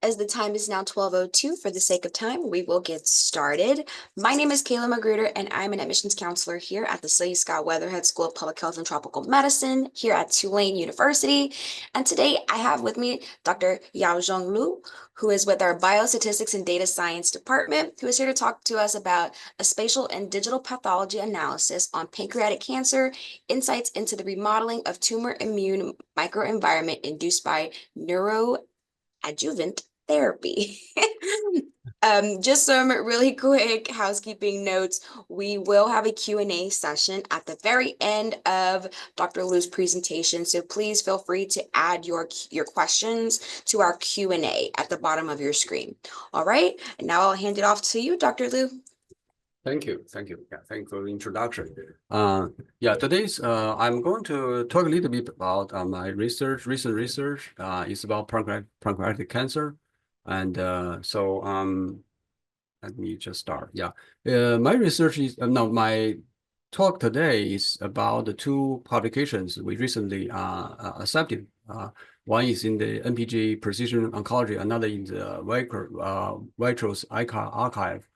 as the time is now 12:02, for the sake of time, we will get started. My name is Kayla Magruder, and I'm an admissions counselor here at the Slade Scott Weatherhead School of Public Health and Tropical Medicine here at Tulane University. And today I have with me Dr. Yao-Zhong Liu, who is with our Biostatistics and Data Science Department, who is here to talk to us about a spatial and digital pathology analysis on pancreatic cancer, insights into the remodeling of tumor immune microenvironment induced by neoadjuvant therapy. Just some really quick housekeeping notes. We will have a Q&A session at the very end of Dr. Liu's presentation, so please feel free to add your questions to our Q&A at the bottom of your screen. All right, and now I'll hand it off to you, Dr. Liu. Thank you. Yeah, thank you for the introduction. Today's I'm going to talk a little bit about my recent research. It's about pancreatic cancer, and let me just start. My research is my talk today is about the two publications we recently accepted. One is in the NPG Precision Oncology, another in the Vitro's archive.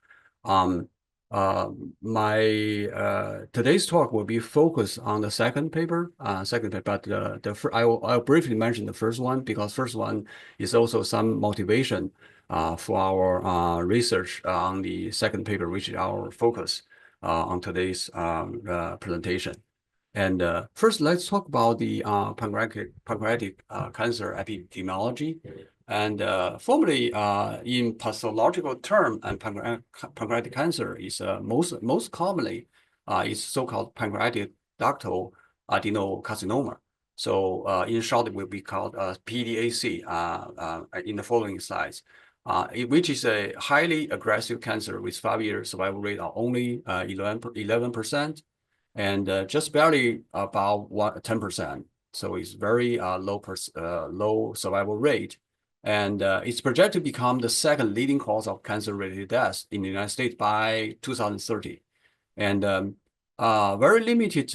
Today's talk will be focused on the second paper, but I'll briefly mention the first one because first one is also some motivation for our research on the second paper, which is our focus on today's presentation. And first, let's talk about the pancreatic cancer epidemiology. And formally, in pathological term, and pancreatic cancer is most commonly is so-called pancreatic ductal adenocarcinoma. So in short, it will be called PDAC in the following slides, which is a highly aggressive cancer with 5-year survival rate of only 11%, and just barely about 10%. So it's very low survival rate. And it's projected to become the second leading cause of cancer-related deaths in the United States by 2030. And very limited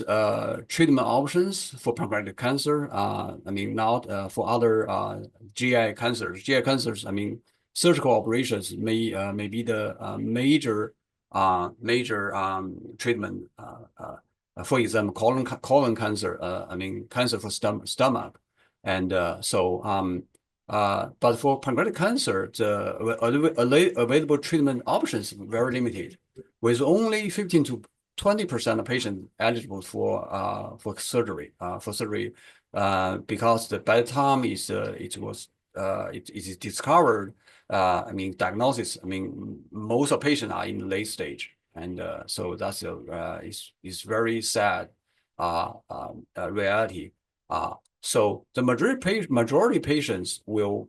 treatment options for pancreatic cancer. Not for other GI cancers. GI cancers, surgical operations may be the major treatment. For example, colon cancer. Cancer for stomach, and but for pancreatic cancer, the available treatment options are very limited, with only 15 to 20% of patients eligible for surgery. Because by the time it is discovered, diagnosis, most of patients are in the late stage, and so that's is very sad reality. So the majority patients will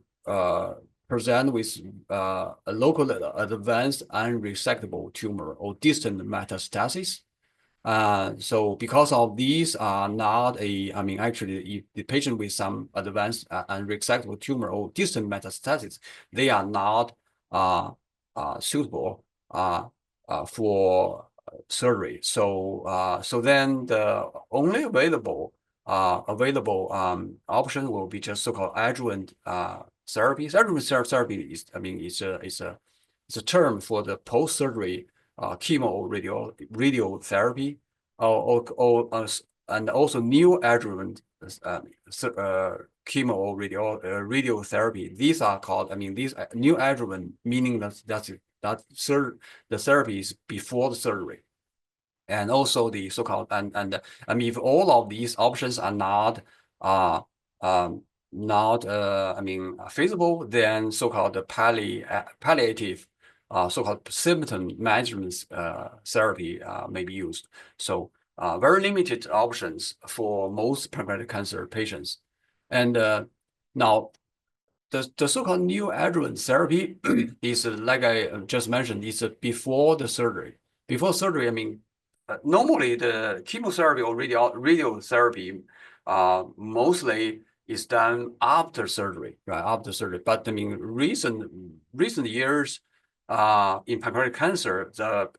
present with a local advanced unresectable tumor or distant metastasis. So because of these are not actually, if the patient with some advanced unresectable tumor or distant metastasis, they are not suitable for surgery. So then the only available option will be just so-called adjuvant therapies. Adjuvant therapy is, it's a term for the post-surgery chemo radiotherapy, and also neoadjuvant chemo radiotherapy. These are called, these neoadjuvant, meaning that the therapy is before the surgery. And also the so-called, if all of these options are not feasible, then so-called palliative, so-called symptom management therapy may be used. So very limited options for most pancreatic cancer patients. And now the so-called neoadjuvant therapy is, like I just mentioned, is before the surgery. Before surgery, normally the chemotherapy or radiotherapy mostly is done after surgery, right? After surgery. But recent years in pancreatic cancer, the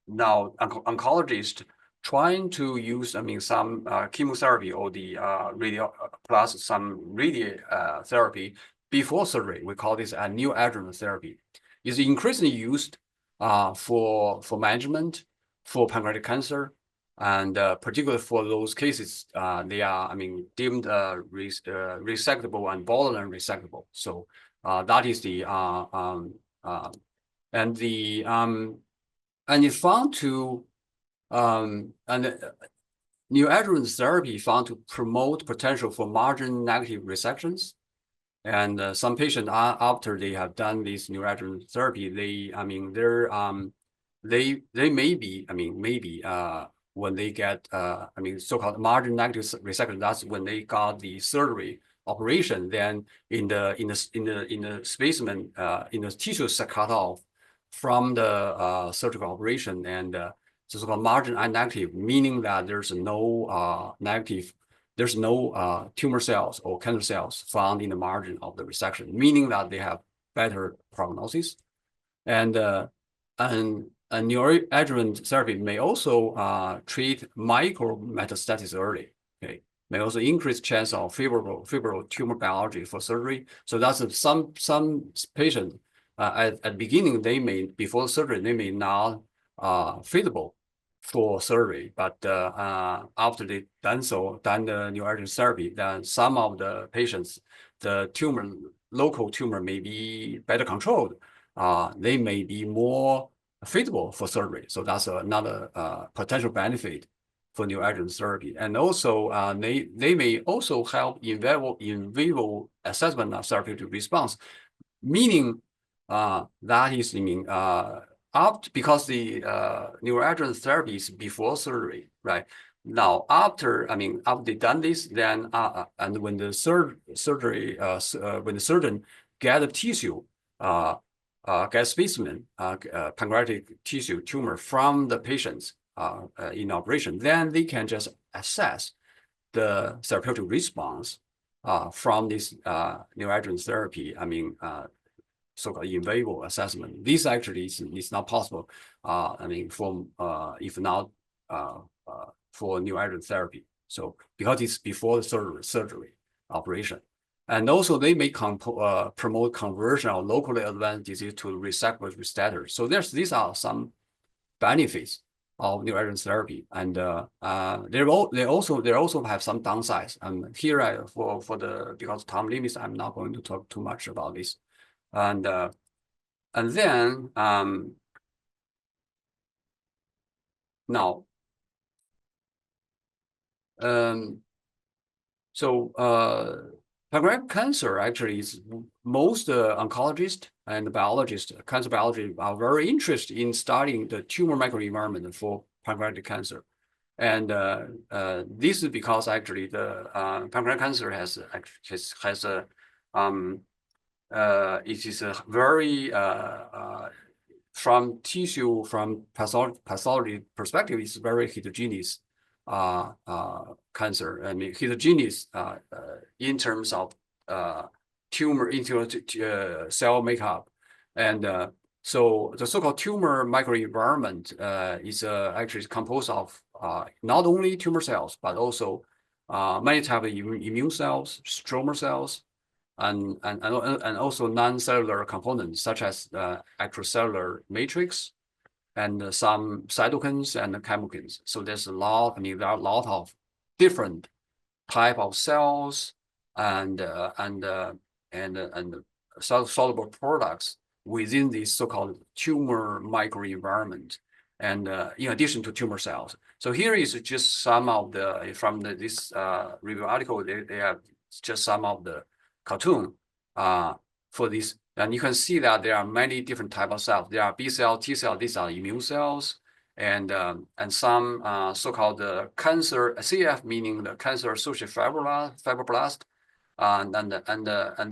now oncologists trying to use some chemotherapy or the radio plus some radiotherapy before surgery. We call this a neoadjuvant therapy. It's increasingly used for management for pancreatic cancer, and particularly for those cases, they are, deemed resectable and borderline resectable. So that is the and it's found to neoadjuvant therapy found to promote potential for margin negative resections. And some patients after they have done this neoadjuvant therapy, they may be, when they get, so-called margin negative resection, that's when they got the surgery operation. Then in the specimen, in the tissues cut off from the surgical operation, and so-called margin negative, meaning that there's no there's no tumor cells or cancer cells found in the margin of the resection, meaning that they have better prognosis. And neoadjuvant therapy may also treat micrometastasis early. Okay, may also increase chance of favorable tumor biology for surgery. So that's some patients at the beginning, they may, before surgery, they may not feasible for surgery, but after they done the neoadjuvant therapy, then some of the patients, the local tumor may be better controlled. They may be more feasible for surgery. So that's another potential benefit for neoadjuvant therapy. And also, they may also help in vivo assessment of therapeutic response, meaning that is, because the neoadjuvant therapy is before surgery, right? Now, after they done this, then and when the when the surgeon get a tissue, get specimen, pancreatic tissue tumor from the patients in operation, then they can just assess the therapeutic response from this neoadjuvant therapy. So-called in vivo assessment. This actually is not possible. If not for neoadjuvant therapy. So because it's before the surgery operation, and also they may promote conversion of locally advanced disease to resectable status. So these are some benefits of neoadjuvant therapy, and they also have some downsides. And here because time limits, I'm not going to talk too much about this. And then now, pancreatic cancer actually is most oncologists and biologists, cancer biology, are very interested in studying the tumor microenvironment for pancreatic cancer. And this is because actually the pancreatic cancer it is a very from pathology perspective, it's very heterogeneous cancer. Heterogeneous in terms of tumor cell makeup, and so the so-called tumor microenvironment is actually composed of not only tumor cells but also many types of immune cells, stromal cells, and also non-cellular components such as extracellular matrix and some cytokines and chemokines. So there's a lot. There are a lot of different type of cells and soluble products within this so-called tumor microenvironment, and in addition to tumor cells. So here is just some of the this review article. They have just some of the cartoon for this, and you can see that there are many different types of cells. There are B cell, T cell. These are immune cells, and some so-called cancer CF, meaning the cancer-associated fibroblast, and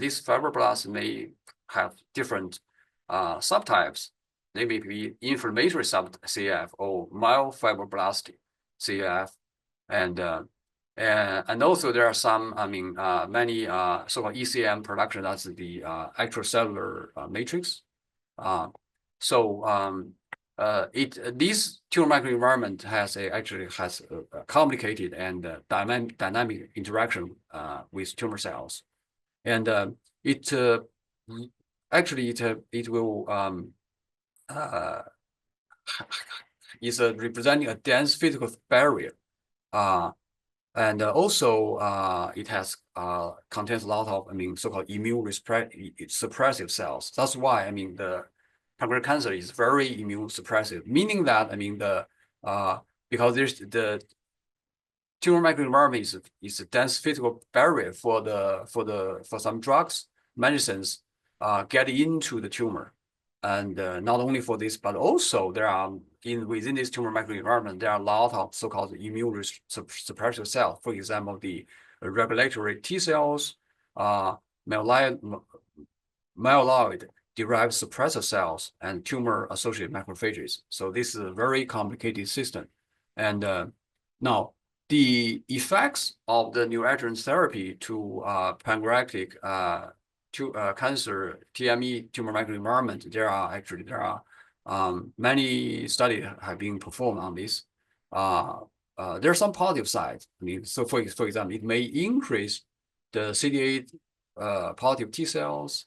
these fibroblasts may have different subtypes. They may be inflammatory CF or myofibroblast CF, and also there are some, many so-called ECM production. That's the extracellular matrix. This tumor microenvironment actually has a complicated and dynamic interaction with tumor cells, and it actually it will is representing a dense physical barrier. And also it has contains a lot of so-called immune suppressive cells. That's why the pancreatic cancer is very immune suppressive, meaning that because there's the tumor microenvironment is a dense physical barrier for some drugs, medicines get into the tumor. And not only for this, but also there are within this tumor microenvironment, there are a lot of so-called immune suppressive cells. For example, the regulatory T cells, myeloid-derived suppressor cells, and tumor-associated macrophages. So this is a very complicated system. And now, the effects of the neoadjuvant therapy to pancreatic cancer, TME, tumor microenvironment, there are many studies have been performed on this. There are some positive sides. So for example, it may increase the CD8 positive T cells,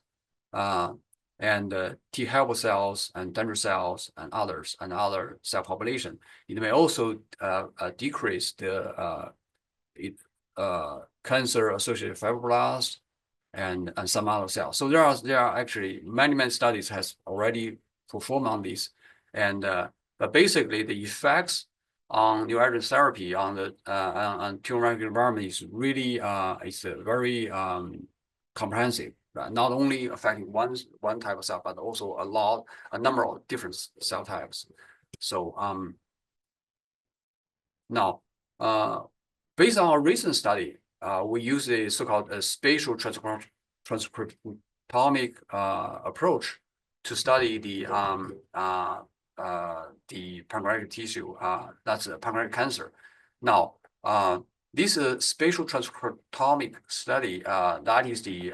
and T helper cells and dendritic cells and other cell population. It may also decrease the cancer-associated fibroblasts and some other cells. So there are actually many studies has already performed on this, and but basically the effects on neoadjuvant therapy on the on tumor microenvironment is really it's very comprehensive. Not only affecting one type of cell, but also a number of different cell types. So now based on our recent study, we use a so-called spatial transcriptomic approach to study the pancreatic tissue, that's pancreatic cancer. Now, this spatial transcriptomic study, that is the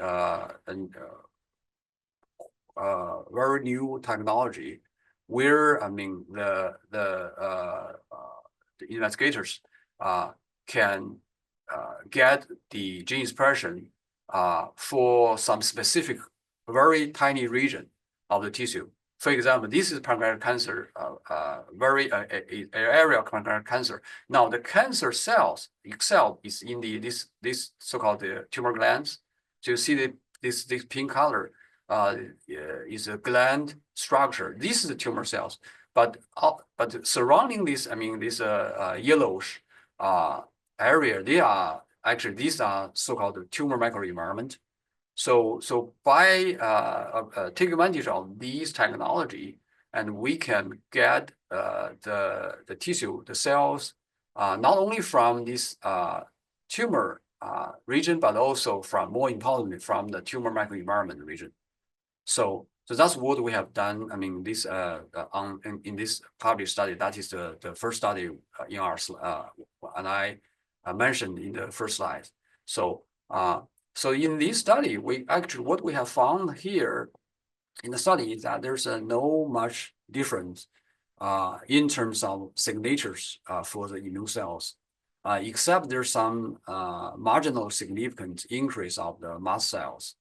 very new technology where the investigators can get the gene expression for some specific very tiny region of the tissue. For example, this is pancreatic cancer, area of pancreatic cancer. Now, the cancer cells itself is in this so-called tumor glands. So you see this pink color is a gland structure. This is the tumor cells, but surrounding this, this yellowish area, these are so-called tumor microenvironment. So by taking advantage of these technology, and we can get the tissue, the cells, not only from this tumor region, but also more importantly, from the tumor microenvironment region. So that's what we have done. This in this published study, that is the first study in our and I mentioned in the first slide. So in this study, what we have found here in the study is that there's no much difference in terms of signatures for the immune cells, except there's some marginal significant increase of the mast cells.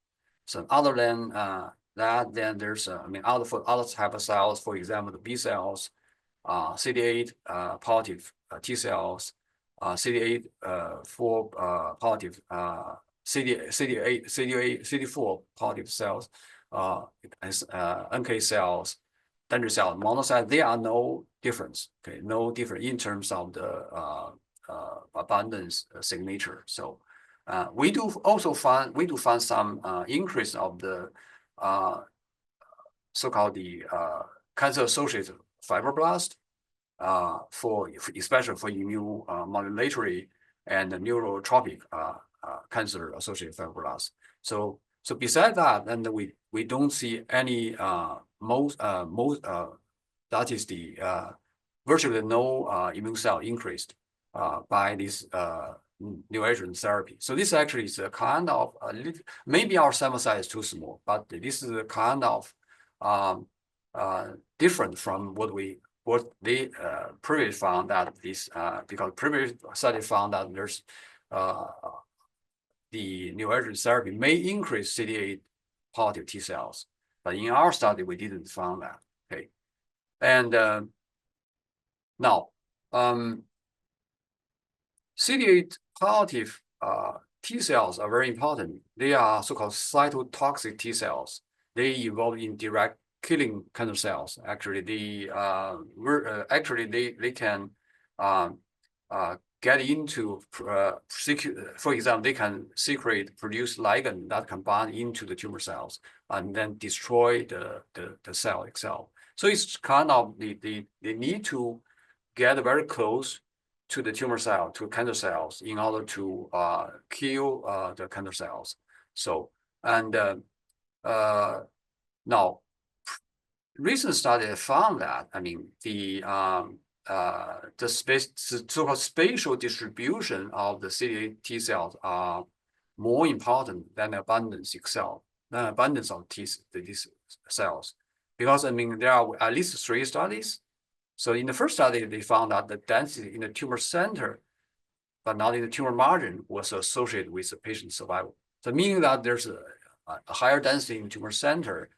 So other than that, then there's other type of cells, for example, the B cells, CD8 positive T cells, CD8 positive CD4 positive cells, NK cells, dendritic cells, monocytes, there are no difference. Okay, no difference in terms of the abundance signature. So we do find some increase of the so-called the cancer-associated fibroblast especially for immune modulatory and neurotropic cancer-associated fibroblasts. So besides that, then we don't see any that is the virtually no immune cell increased by this neoadjuvant therapy. So this actually is a kind of maybe our sample size is too small, but this is a kind of different from what they previously found, that this because previous study found that there's the neoadjuvant therapy may increase CD8 positive T cells. But in our study, we didn't find that. Okay, and now CD8 positive T cells are very important. They are so-called cytotoxic T cells. They involve in direct killing cancer cells. Actually, they can get into for example, they can produce ligand that can bind into the tumor cells and then destroy the cell itself. So it's kind of they need to get very close to the tumor cell, to cancer cells, in order to kill the cancer cells. So, and now, recent study found that, I mean, the so-called spatial distribution of the CD8 T cells are more important than the abundance itself, the abundance of these cells. Because, I mean, there are at least 3 studies. So in the first study, they found that the density in the tumor center, but not in the tumor margin, was associated with the patient survival. So meaning that there's a higher density in tumor center,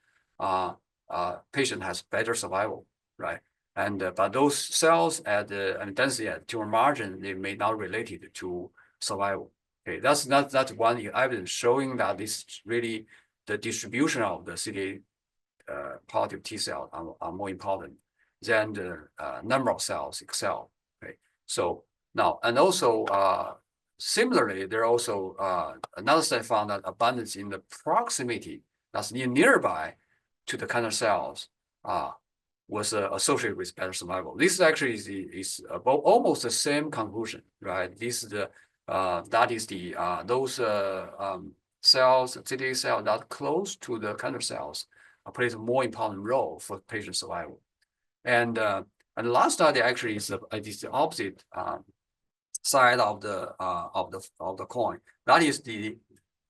patient has better survival, right? And but those cells at the density at tumor margin, they may not related to survival. Okay, that's one evidence showing that this really the distribution of the CD8 positive T cells are more important than the number of cells itself. Okay, so now, and also similarly, there are also another study found that abundance in the proximity, that's nearby to the cancer cells, was associated with better survival. This actually is about almost the same conclusion, right? This is the that is the those cells, CD8 cells that close to the cancer cells plays a more important role for patient survival. And the last study actually is the opposite side of the coin. That is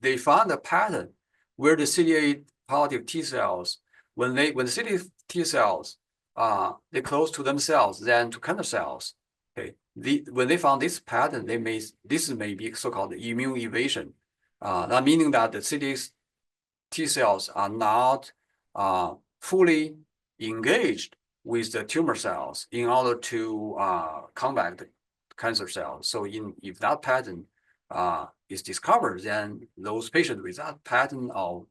they found a pattern where the CD8 positive T cells, when the CD8 T cells they close to themselves than to cancer cells. Okay, when they found this pattern, this may be so-called immune evasion. That meaning that the CD8 T cells are not fully engaged with the tumor cells in order to combat the cancer cells. So if that pattern is discovered, then those patients with that pattern of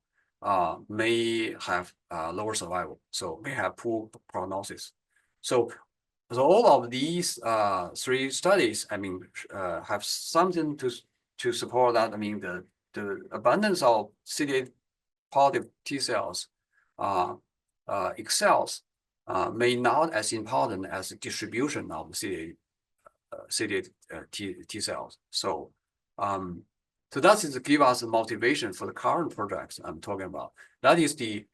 may have lower survival, so may have poor prognosis. So all of these 3 studies, I mean, have something to support that. I mean, the abundance of CD8 positive T cells excels may not as important as the distribution of the CD8 T cells. So so that is to give us a motivation for the current projects I'm talking about. That is the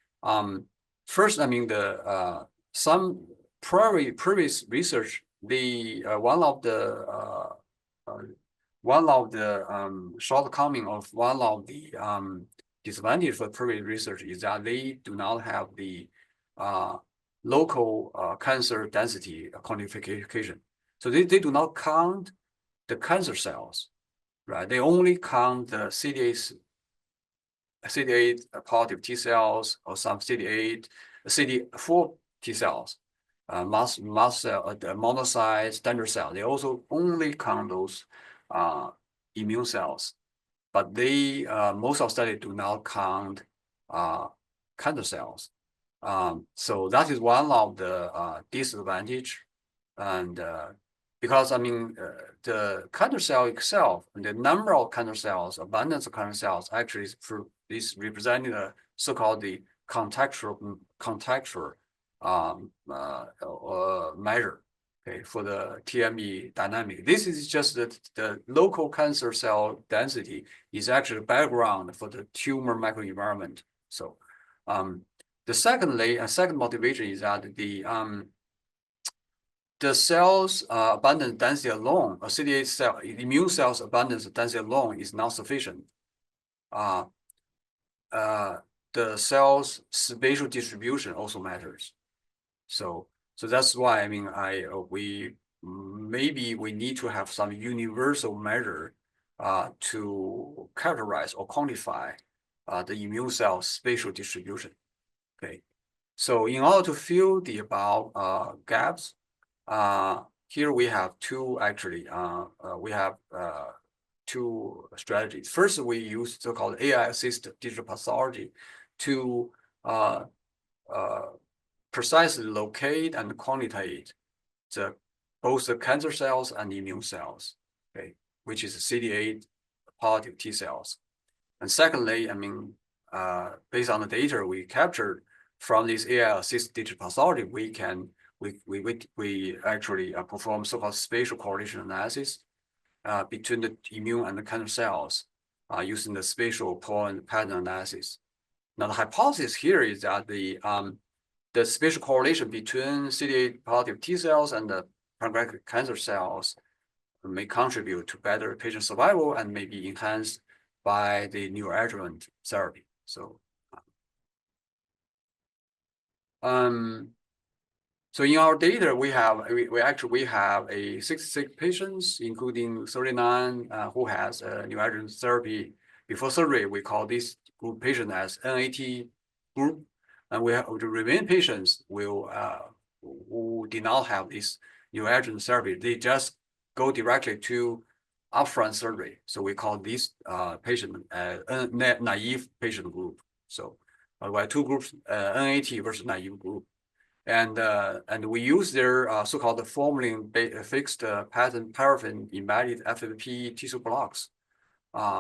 first, I mean, the some previous research, one of the shortcoming of one of the disadvantage for previous research is that they do not have the local cancer density quantification. So they do not count the cancer cells, right? They only count the CD8 positive T cells or some CD4 T cells, mast cell, the monocytes, standard cell. They also only count those immune cells. But they most of studies do not count cancer cells. So that is one of the disadvantage, and because I mean the cancer cell itself, the number of cancer cells, abundance of cancer cells, actually is representing a so-called the contextual measure. Okay, for the TME dynamic. This is just the local cancer cell density is actually background for the tumor microenvironment. So the second motivation is that the cells abundance density alone, a CD8 cell, immune cells abundance density alone is not sufficient. The cells spatial distribution also matters. So that's why I mean maybe we need to have some universal measure to characterize or quantify the immune cell spatial distribution. Okay, so in order to fill the above gaps, here we have two actually. We have two strategies. First, we use so-called AI-assisted digital pathology to precisely locate and quantitate both the cancer cells and immune cells, okay, which is CD8 positive T cells. And secondly, based on the data we captured from this AI-assisted digital pathology, we actually perform so-called spatial correlation analysis between the immune and the cancer cells using the spatial point pattern analysis. Now, the hypothesis here is that the spatial correlation between CD8 positive T cells and the pancreatic cancer cells may contribute to better patient survival and may be enhanced by the neoadjuvant therapy. So, so in our data, we actually have 66 patients, including 39 who has neoadjuvant therapy before surgery. We call this group patient as NAT group, and we have the remaining patients who did not have this neoadjuvant therapy. They just go directly to upfront surgery. So we call this patient naive patient group. So we have two groups, NAT versus naive group. And we use their so-called formalin fixed pattern paraffin embedded FFP tissue blocks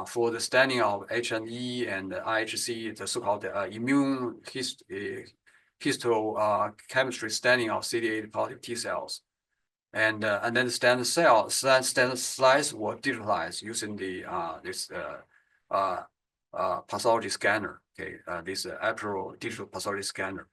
for the staining of H&E and IHC, the so-called immune histochemistry staining of CD8 positive T cells. And then the standard slides were digitalized using the pathology scanner. Okay, this actual digital pathology scanner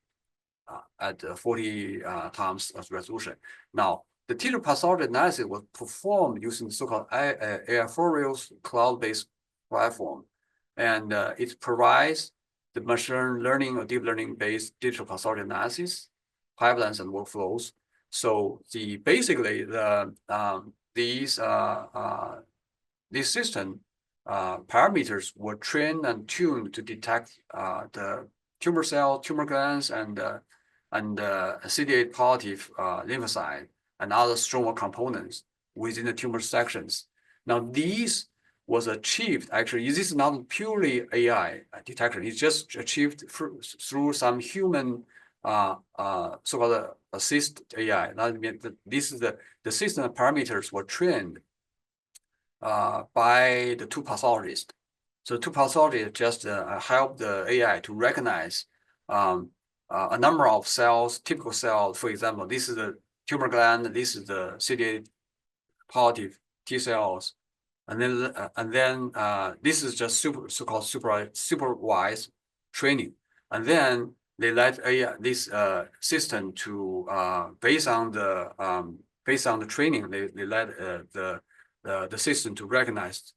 at 40 times resolution. Now, the digital pathology analysis was performed using the so-called AI4Real's cloud-based platform, and it provides the machine learning or deep learning-based digital pathology analysis pipelines and workflows. So basically these system parameters were trained and tuned to detect the tumor cell, tumor glands, and CD8 positive lymphocyte and other stromal components within the tumor sections. Now, these was achieved, actually, this is not purely AI detection. It's just achieved through some human so-called assist AI. That means that this is the system parameters were trained by the two pathologists. So two pathologists just help the AI to recognize a number of cells, typical cells. For example, this is the tumor gland, this is the CD8 positive T cells, and then this is just so-called supervised training, and then they let this system to based on the training, they let the system to recognize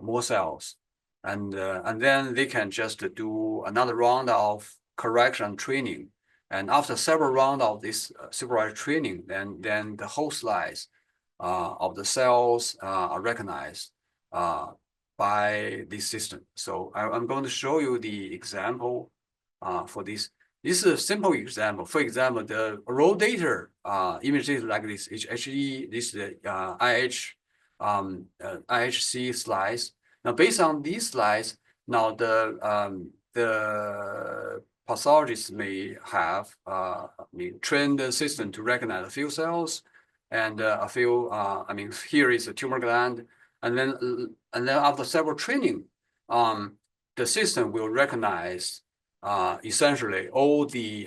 more cells, and then they can just do another round of correction training, and after several rounds of this supervised training, then the whole slice of the cells are recognized by this system. So I'm going to show you the example for this. This is a simple example. For example, the raw data images like this HE, this is the IHC slice. Now, based on these slides, now the pathologists may have trained the system to recognize a few cells and a few. Here is a tumor gland, and then after several training, the system will recognize essentially all the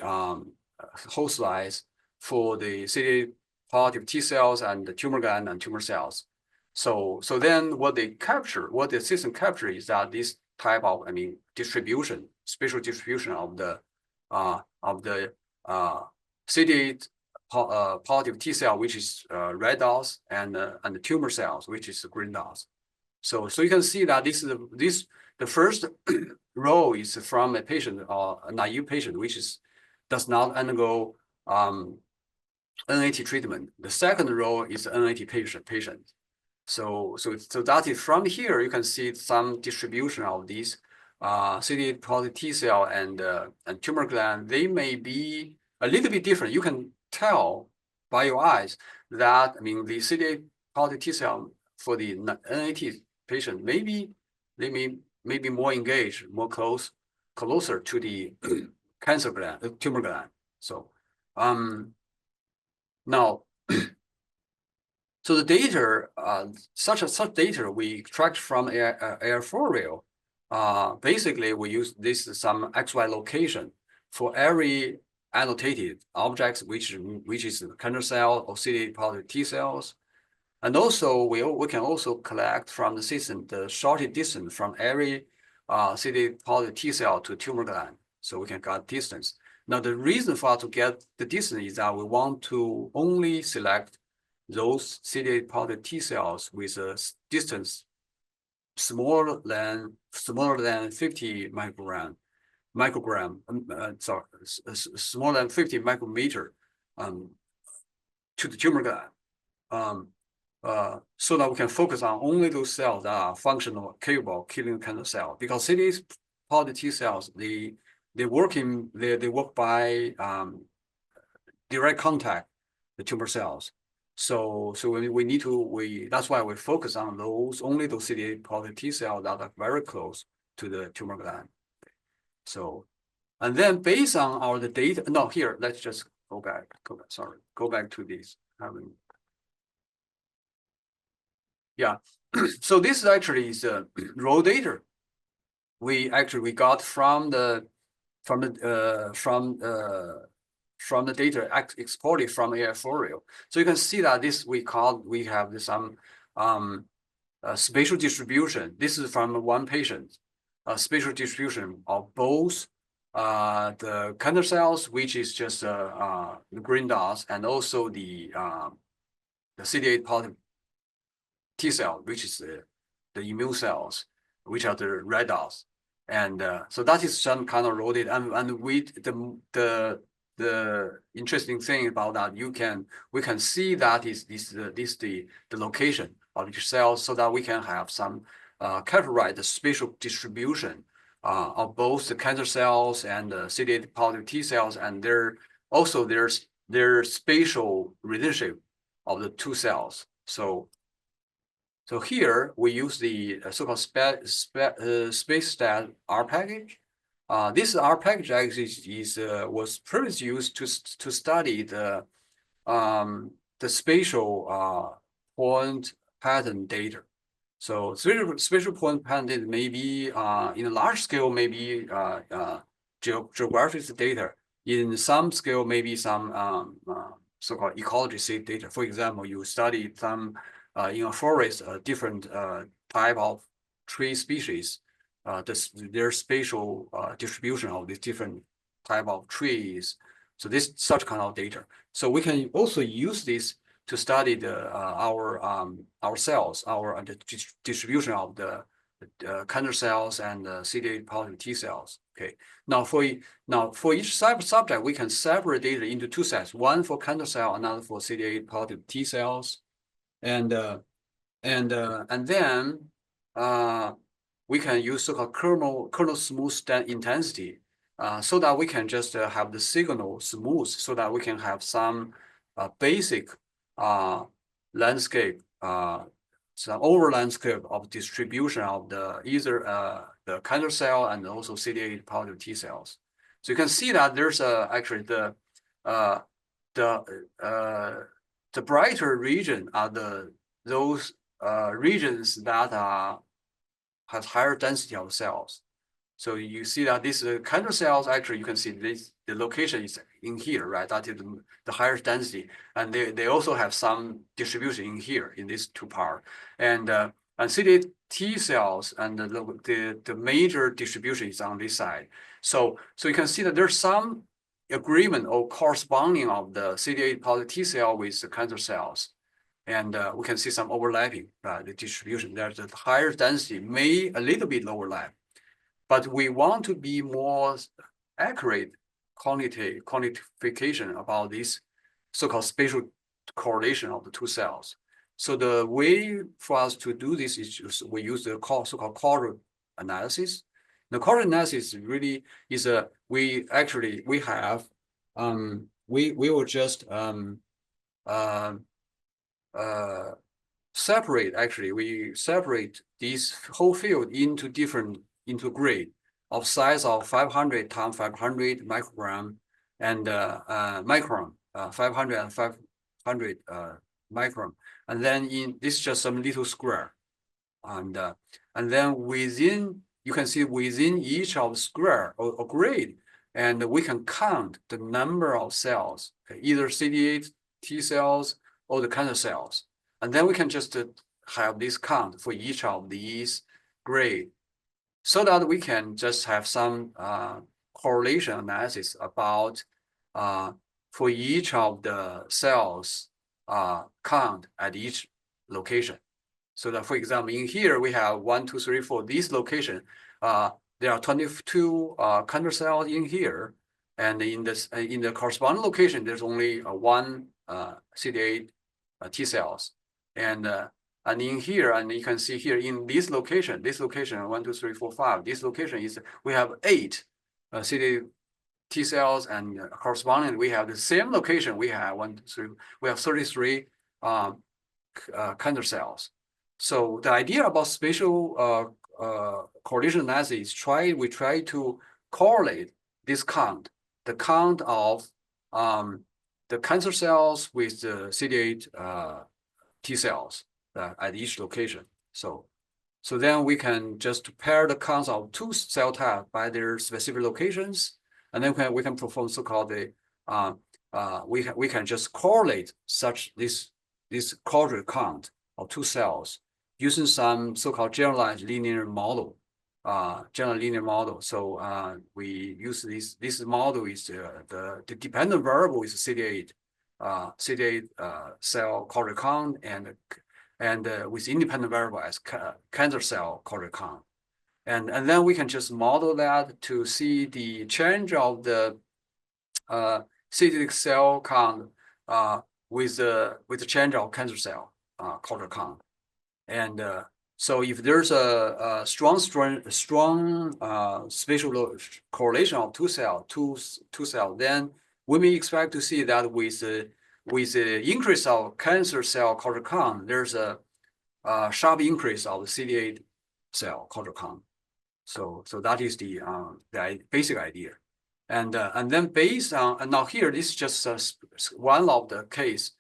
whole slice for the CD8 positive T cells and the tumor gland and tumor cells. So then what the system captures is that this type of distribution, spatial distribution of the CD8 positive T cell, which is red dots, and the tumor cells, which is green dots. So you can see that the first row is from a patient or a naive patient, which does not undergo NAT treatment. The second row is an NAT patient. So that is from here, you can see some distribution of these CD8 positive T cell and tumor gland, they may be a little bit different. You can tell by your eyes that, I mean, the CD8 positive T cell for the NAT patient, maybe they may be more engaged, more closer to the cancer gland, tumor gland. So now, so the data, such data we extract from airfoil. Basically, we use this some XY location for every annotated objects, which is the cancer cell or CD8 positive T cells. And also, we can also collect from the system the shortest distance from every CD8 positive T cell to tumor gland. So we can get distance. Now, the reason for us to get the distance is that we want to only select those CD8 positive T cells with a distance smaller than 50 microgram, sorry, smaller than 50 micrometer to the tumor gland. So that we can focus on only those cells that are functional, capable of killing cancer cell. Because CD8 positive T cells, they work by direct contact the tumor cells. So we need to that's why we focus on only those CD8 positive T cells that are very close to the tumor gland. So, and then based on the data, no, here, let's just go back, sorry, go back to this. Yeah, so this actually is raw data we got from the data exported from airfoil. So you can see that we have some spatial distribution. This is from one patient, spatial distribution of both the cancer cells, which is just the green dots, and also the CD8 positive T cell, which is the immune cells, which are the red dots. And so that is some kind of loaded, and with the interesting thing about that, we can see that is the location of each cell, so that we can have some characterize the spatial distribution of both the cancer cells and the CD8 positive T cells, and their spatial relationship of the two cells. So here we use the so-called SpaceStat R package. This R package actually was previously used to study the spatial point pattern data. So spatial point pattern data may be in a large scale, maybe geographic data. In some scale, maybe some so-called ecology data. For example, you study some in a forest, different type of tree species, their spatial distribution of these different type of trees. So such kind of data. So we can also use this to study our cells, the distribution of the cancer cells and the CD8 positive T cells. Okay. Now for each subject, we can separate data into two sets: one for cancer cell, another for CD8 positive T cells. And then we can use so-called kernel smooth intensity, so that we can just have the signal smooth, so that we can have some basic landscape, some over landscape of distribution of either the cancer cell and also CD8 positive T cells. So you can see that there's actually the brighter region are those regions that has higher density of cells. So you see that these cancer cells, actually you can see the location is in here, right? That is the higher density, and they also have some distribution in here in these two parts. And CD8 T cells and the major distribution is on this side. So you can see that there's some agreement or corresponding of the CD8 positive T cell with the cancer cells. And we can see some overlapping, the distribution. There's a higher density, may a little bit overlap. But we want to be more accurate quantification about this so-called spatial correlation of the two cells. So the way for us to do this is we use the so-called causal analysis. The correlation analysis really is we have we will just separate, actually we separate this whole field into different grade of size of 500 times 500 microgram and micron, 500 and 500 micron, and then in this just some little square, and then within, you can see within each of square or grade, and we can count the number of cells, either CD8 T cells or the cancer cells. And then we can just have this count for each of these grade, so that we can just have some correlation analysis about for each of the cells count at each location. So that, for example, in here we have 1, 2, 3, 4. This location, there are 22 cancer cells in here, and in the corresponding location, there's only one CD8 T cells, and in here, and you can see here in this location, 1, 2, 3, 4, 5. This location is we have 8 CD8 T cells, and corresponding we have the same location. We have 1, 2, 3. We have 33 cancer cells. So the idea about spatial correlation analysis is we try to correlate this count, the count of the cancer cells with the CD8 T cells at each location. So then we can just pair the counts of 2 cell types by their specific locations, and then we can perform so-called we can just correlate this quadratic count of 2 cells using some so-called generalized linear model. So we use this model is the dependent variable is CD8 cell quadratic count, and with independent variable as cancer cell quadratic count, and then we can just model that to see the change of the CD8 cell count with the change of cancer cell quadratic count. And so if there's a strong spatial correlation of two cells, then we may expect to see that with the increase of cancer cell quadratic count, there's a sharp increase of the CD8 cell quadratic count. So that is the basic idea. And then based on, and now here, this is just one of the case.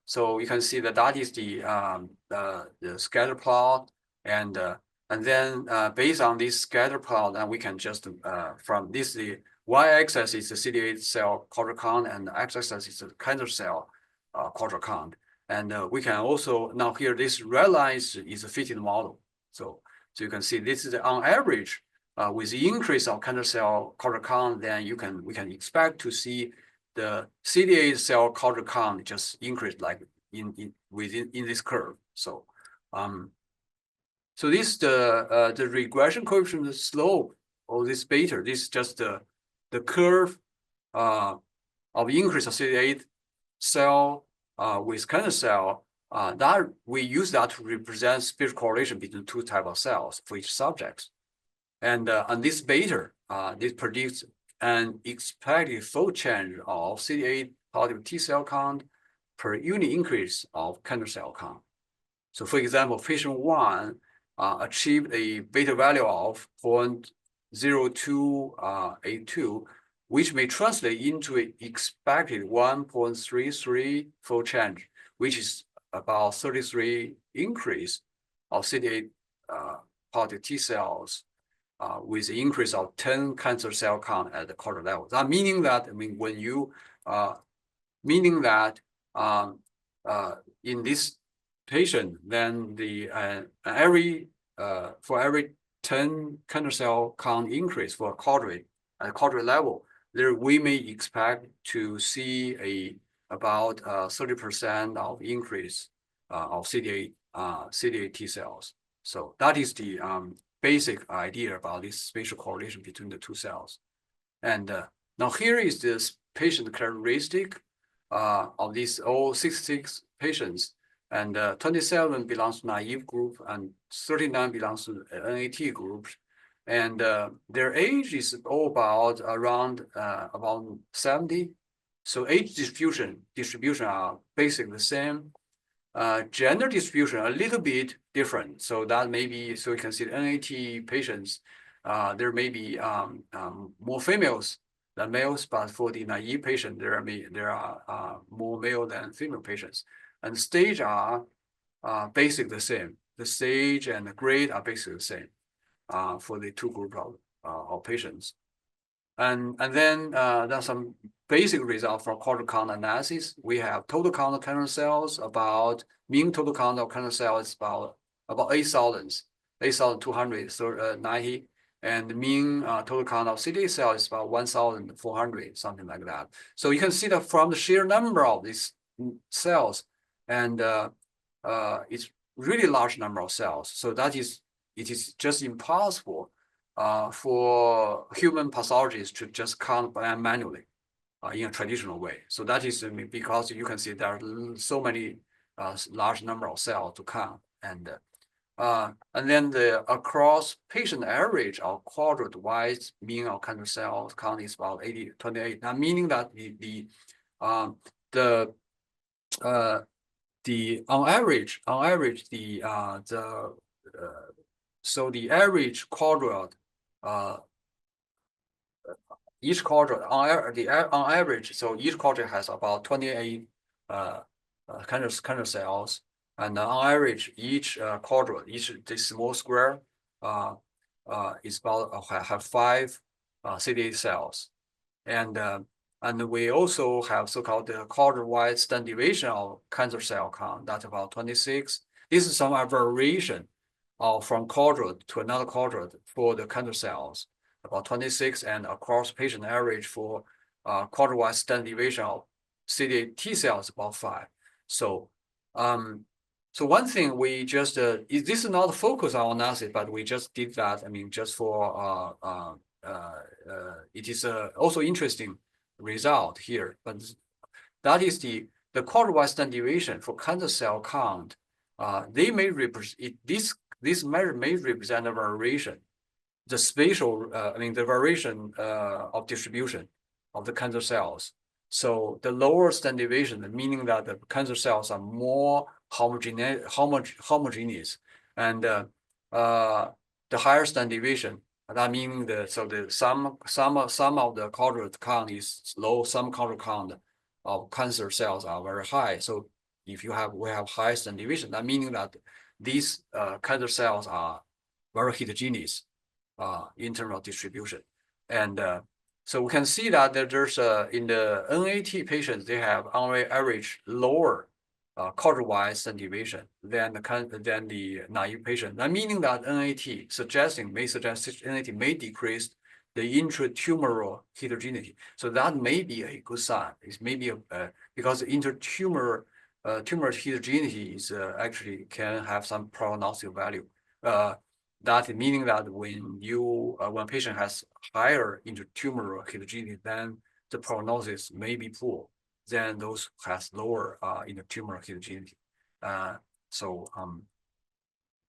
So you can see that is the scatter plot, and then based on this scatter plot, and we can just from this, the y-axis is the CD8 cell quadratic count, and the x-axis is the cancer cell quadratic count. And we can also, now here, this red line is a fitting model. So you can see this is on average with the increase of cancer cell quadratic count, then we can expect to see the CD8 cell quadratic count just increase like in this curve. So so this the regression coefficient slope of this beta. This is just the curve of increase of CD8 cell with cancer cell. That we use that to represent spatial correlation between 2 types of cells for each subject. And on this beta, this predicts an expected fold change of CD8 positive T cell count per unit increase of cancer cell count. So for example, patient 1 achieved a beta value of 0.0282, which may translate into an expected 1.33 fold change, which is about 33 increase of CD8 positive T cells with the increase of 10 cancer cell count at the quarter level. That meaning that, when you, in this patient, then the for every 10 cancer cell count increase for a quadrate at quadrate level, there we may expect to see about 30% of increase of CD8 T cells. So that is the basic idea about this spatial correlation between the 2 cells. And now here is this patient characteristic of these all 66 patients, and 27 belongs to naive group and 39 belongs to the NAT group. and their age is all about about 70. So age distribution are basically the same. Gender distribution a little bit different. So that may be, so you can see the NAT patients, there may be more females than males, but for the naive patient, there are more male than female patients. And stage are basically the same. The stage and the grade are basically the same for the two group of patients. And then there's some basic results from quarter count analysis. We have total count of cancer cells, about mean total count of cancer cells is about 8,290, and the mean total count of CD cells is about 1,400, something like that. So you can see that from the sheer number of these cells, and it's really large number of cells. So it is just impossible for human pathologists to just count manually in a traditional way. So that is because you can see there are so many large number of cells to count, and then the across patient average of quadrant wise mean of cancer cells count is about 28. Now meaning that the on average so the average quadrant each quadrant on average, so each quadrant has about 28 cancer cells, and on average each quadrant, this small square is about have 5 CD8 cells, and we also have so-called quadrant-wide standard deviation of cancer cell count. That's about 26. This is some variation from quadrant to another quadrant for the cancer cells, about 26, and across patient average for quadrant-wide standard deviation of CD8 T cells about 5. So, so one thing we just this is not a focus on analysis, but we just did that. I mean, just for it is also interesting result here, but that is the quadrant-wide standard deviation for cancer cell count. They may represent this measure may represent a variation, the spatial, I mean, the variation of distribution of the cancer cells. So the lower standard deviation, meaning that the cancer cells are more homogeneous, and the higher standard deviation, that meaning some of the quadrant count is low, some quadrant count of cancer cells are very high. So if we have high standard deviation, that meaning that these cancer cells are very heterogeneous in terms of distribution. And so we can see that there's in the NAT patients, they have on average lower quadrant-wide standard deviation than the naive patient. That meaning that NAT may suggest NAT may decrease the intratumoral heterogeneity. So that may be a good sign. It may be because intratumor tumor heterogeneity is actually can have some prognostic value. That meaning that when when patient has higher intratumoral heterogeneity, then the prognosis may be poor than those has lower intratumoral heterogeneity.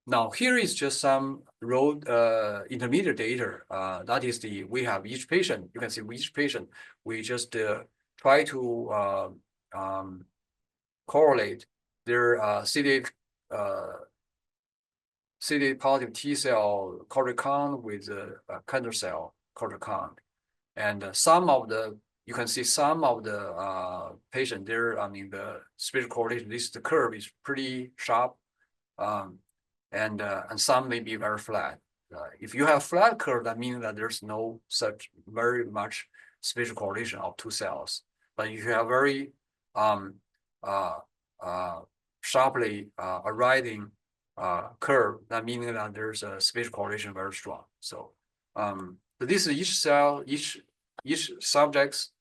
Now here is just some intermediate data. That is we have each patient. You can see each patient. We just try to correlate their CD8 positive T cell quadrant count with cancer cell quadrant count, and you can see some of the patient there. I mean, the spatial correlation. The curve is pretty sharp, and some may be very flat. If you have flat curve, that means that there's no such very much spatial correlation of two cells. But if you have very sharply arising curve, that meaning that there's a spatial correlation very strong. So, but this is each cell, each subject's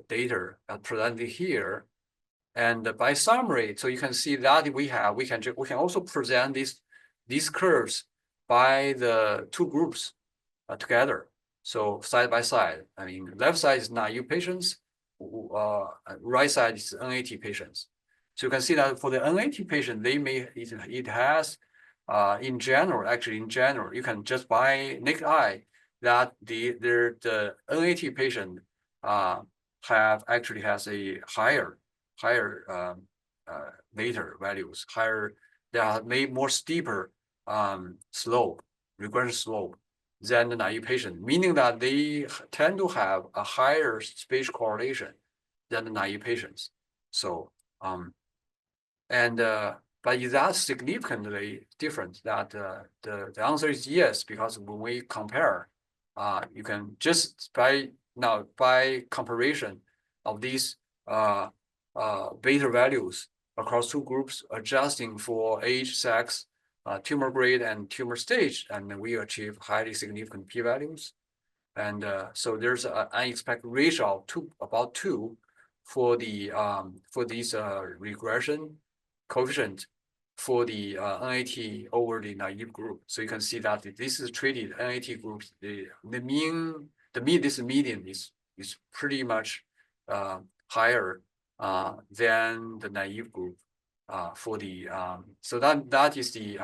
data presented here, and by summary, so you can see that we can also present these curves by the two groups together. So side by side. I mean, left side is naive patients, right side is NAT patients. So you can see that for the NAT patient, it has in general, you can just by naked eye that the NAT patient has a higher later values, they are made more steeper slope, regression slope than the naive patient, meaning that they tend to have a higher spatial correlation than the naive patients. So but is that significantly different? That the answer is yes, because when we compare, you can just by comparison of these beta values across two groups, adjusting for age, sex, tumor grade, and tumor stage, and we achieve highly significant p-values. And so there's an unexpected ratio of about 2 for these regression coefficient for the NAT over the naive group. So you can see that this is treated NAT groups. The median is pretty much higher than the naive group for the so that is the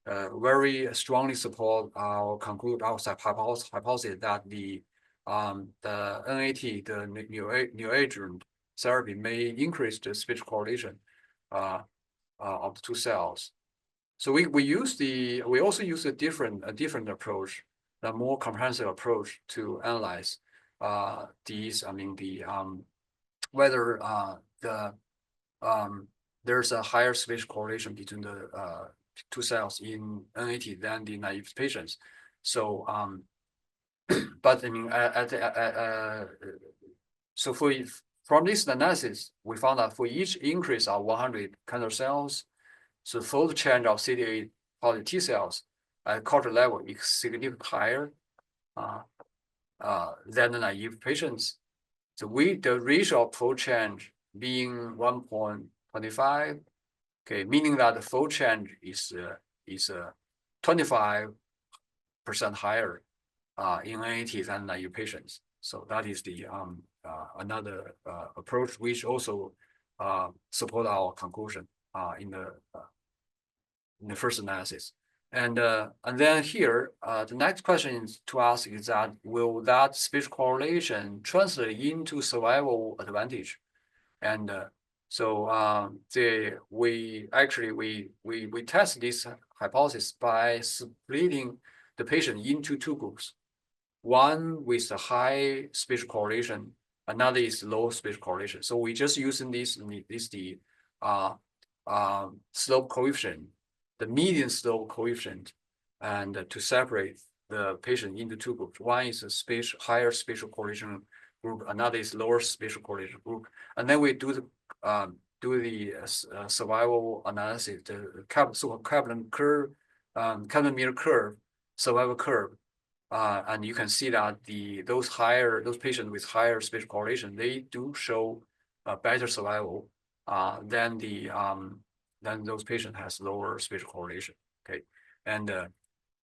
very strongly support our hypothesis that the NAT, the neoadjuvant therapy may increase the spatial correlation of the two cells. So we also use a different approach, a more comprehensive approach to analyze these. I mean whether there's a higher spatial correlation between the two cells in NAT than the naive patients. So but I mean so from this analysis, we found that for each increase of 100 cancer cells, so fold change of CD8 positive T cells at culture level is significantly higher than the naive patients. So the ratio of fold change being 1.25, okay, meaning that the fold change is 25% higher in NAT than naive patients. So that is the another approach which also support our conclusion in the first analysis. And then here, the next question to ask is that will that spatial correlation translate into survival advantage? And so we test this hypothesis by splitting the patient into two groups. One with a high spatial correlation, another is low spatial correlation. So we just using the slope coefficient, the median slope coefficient, and to separate the patient into two groups. One is a higher spatial correlation group, another is lower spatial correlation group, and then we do the survival analysis, the so-called Kaplan-Meier curve, survival curve. And you can see that those patients with higher spatial correlation, they do show better survival than those patients has lower spatial correlation. Okay, and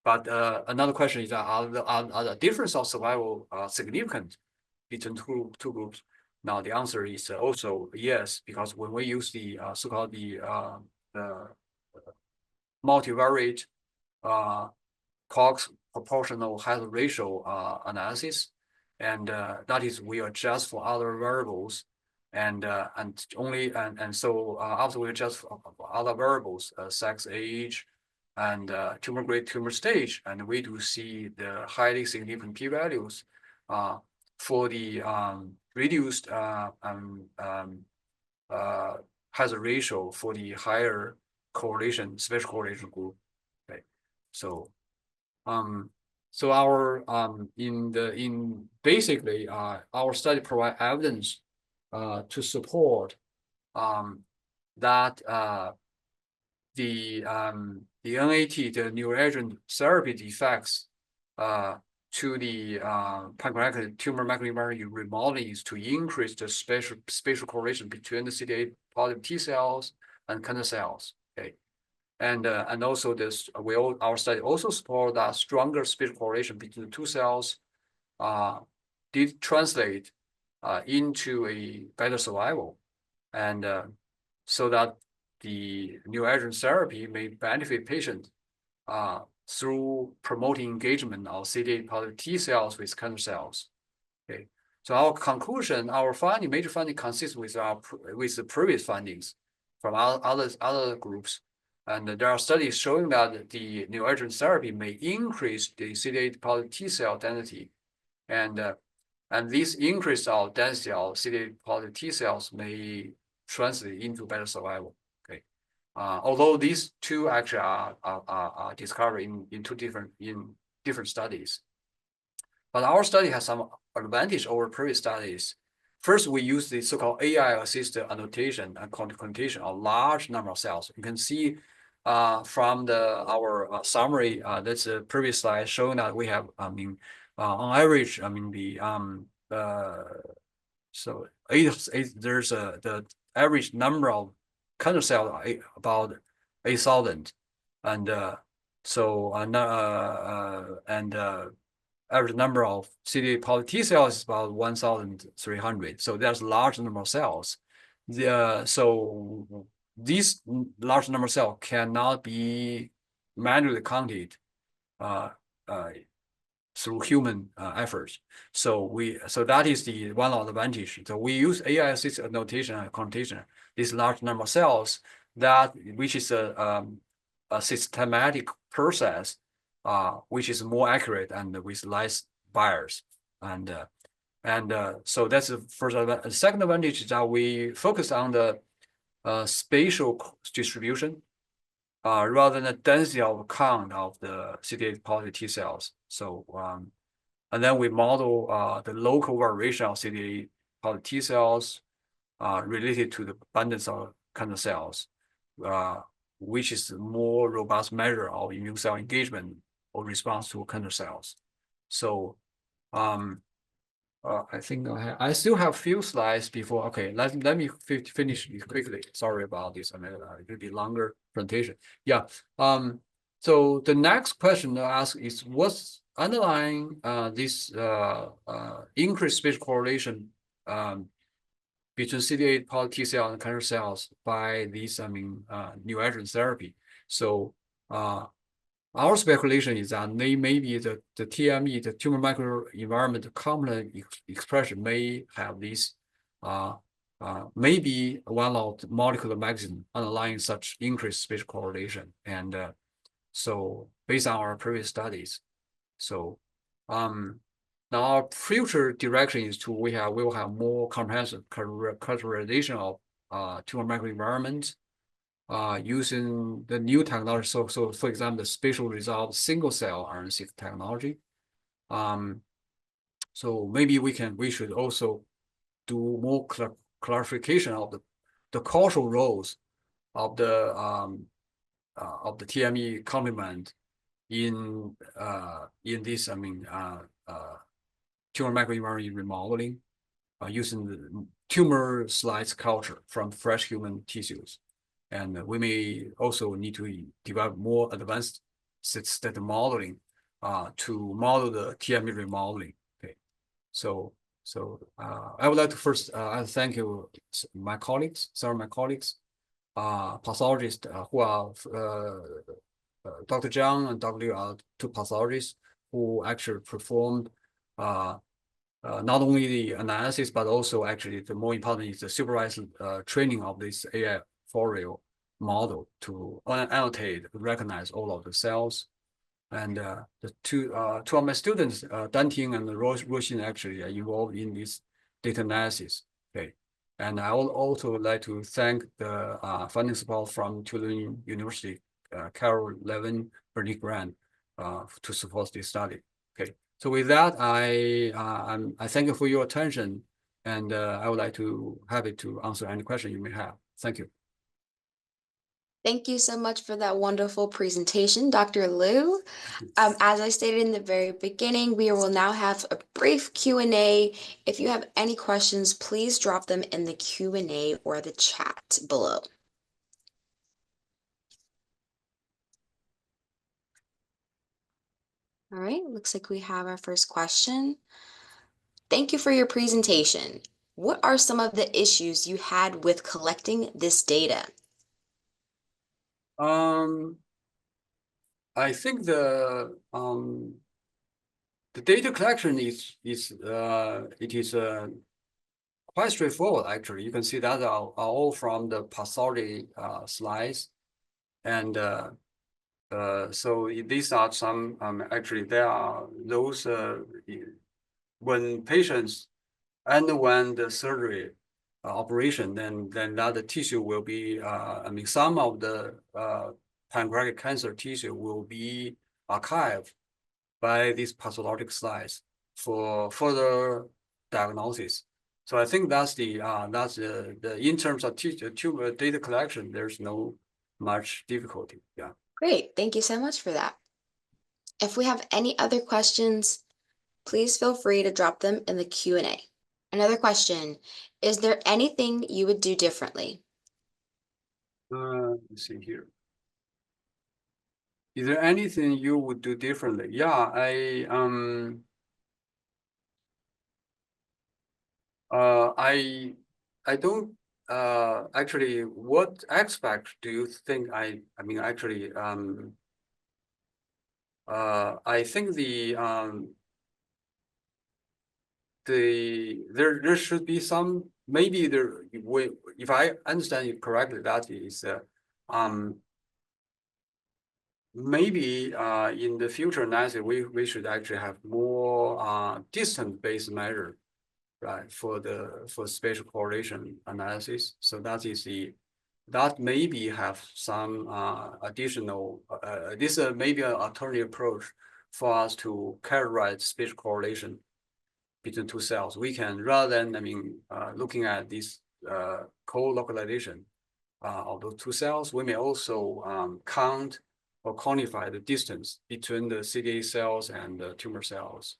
but another question is that are the difference of survival significant between two groups? Now the answer is also yes, because when we use the so-called the multivariate Cox proportional hazard ratio analysis, and that is we adjust for other variables, and so after we adjust for other variables, sex, age, and tumor grade, tumor stage, and we do see the highly significant p-values for the reduced hazard ratio for the higher spatial correlation group. Okay, so so our basically our study provide evidence to support that the NAT, the neoadjuvant therapy effects to the pancreatic tumor microenvironment remodeling is to increase the spatial correlation between the CD8 positive T cells and cancer cells. Okay. And also our study also support that stronger spatial correlation between the two cells did translate into a better survival, and so that the neoadjuvant therapy may benefit patients through promoting engagement of CD8 positive T cells with cancer cells. Okay, so our conclusion, our finding, major finding consists with the previous findings from other groups, and there are studies showing that the neoadjuvant therapy may increase the CD8 positive T cell density, and this increase of density of CD8 positive T cells may translate into better survival. Okay, although these two actually are discovered in different studies. But our study has some advantage over previous studies. First, we use the so-called AI-assisted annotation and quantification of large number of cells. You can see from our summary, that's a previous slide showing that we have, on average, so there's the average number of cancer cells about 8,000, and average number of CD8 positive T cells is about 1,300. So there's a large number of cells. So these large number of cells cannot be manually counted through human efforts. So that is the one of the advantage. So we use AI-assisted annotation and quantitation. This large number of cells which is a systematic process, which is more accurate and with less bias. So that's the first advantage. The second advantage is that we focus on the spatial distribution rather than the density of count of the CD8 positive T cells. So and then we model the local variation of CD8 positive T cells related to the abundance of cancer cells, which is a more robust measure of immune cell engagement or response to cancer cells. So I think I still have a few slides before. Okay, let me finish quickly. Sorry about this. I mean, it will be longer presentation. Yeah. So the next question to ask is what's underlying this increased spatial correlation between CD8 positive T cell and cancer cells by these neoadjuvant therapy. So our speculation is that maybe the TME, the tumor microenvironment complement expression may have this maybe one of the molecular mechanism underlying such increased spatial correlation. And so based on our previous studies, so now our future direction is we will have more comprehensive characterization of tumor microenvironment using the new technology. So for example, the spatial resolved single cell RNA-seq technology. So maybe we should also do more clarification of the causal roles of the TME complement in this tumor microenvironment remodeling using the tumor slice culture from fresh human tissues. And we may also need to develop more advanced state modeling to model the TME remodeling. Okay, so I would like to first thank you, my colleagues, some of my colleagues, pathologists who are Dr. Zhang and Dr. Liu are two pathologists who actually performed not only the analysis, but also actually the more important is the supervised training of this AI Fourier model to annotate, recognize all of the cells. And the two of my students, Danting and Roshin, actually are involved in this data analysis. Okay, and I would also like to thank the funding support from Tulane University, Carol Levin Bernie Grant, to support this study. Okay, so with that, I thank you for your attention, and I would like to happy to answer any question you may have. Thank you. Thank you so much for that wonderful presentation, Dr. Liu. As I stated in the very beginning, we will now have a brief Q&A. If you have any questions, please drop them in the Q&A or the chat below. All right, looks like we have our first question. Thank you for your presentation. What are some of the issues you had with collecting this data? I think the data collection is quite straightforward actually. You can see that are all from the pathology slides, and so these are some actually there are those when patients underwent the surgery operation, then that tissue will be I mean some of the pancreatic cancer tissue will be archived by these pathologic slides for further diagnosis. So I think that's the in terms of tumor data collection, there's no much difficulty. Yeah. Great, thank you so much for that. If we have any other questions, please feel free to drop them in the Q&A. Another question, is there anything you would do differently? Let's see here. Is there anything you would do differently? Yeah, I don't actually. What aspect do you think I mean actually I think there should be some maybe there if I understand it correctly, that is maybe in the future analysis we should actually have more distance based measure, right, for spatial correlation analysis. So that maybe have some additional this maybe an alternative approach for us to characterize spatial correlation between two cells. We can, rather than looking at this co-localization of those two cells, we may also count or quantify the distance between the CD8 cells and the tumor cells.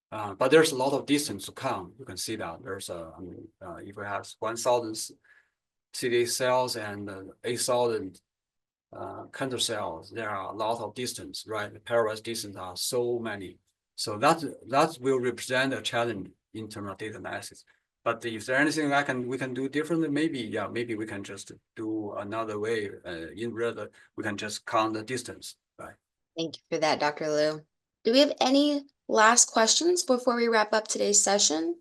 But there's a lot of distance to count. You can see that there's if we have 1,000 CD8 cells and 8,000 cancer cells, there are a lot of distance, right? The pairwise distance are so many. So that will represent a challenge in terms of data analysis. But if there's anything we can do differently, maybe we can just do another way. We can just count the distance, right? Thank you for that, Dr. Liu. Do we have any last questions before we wrap up today's session?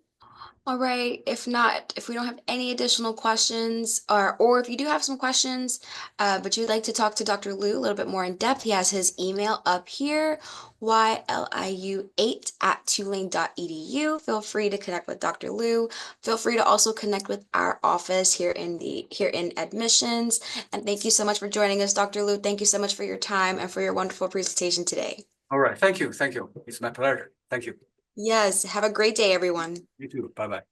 All right, if not, if we don't have any additional questions, or if you do have some questions, but you'd like to talk to Dr. Liu a little bit more in depth, he has his email up here, yliu8@tulane.edu. Feel free to connect with Dr. Liu. Feel free to also connect with our office here in admissions. And thank you so much for joining us, Dr. Liu. Thank you so much for your time and for your wonderful presentation today. All right, thank you. It's my pleasure. Thank you. Yes, have a great day, everyone. You too. Bye-bye.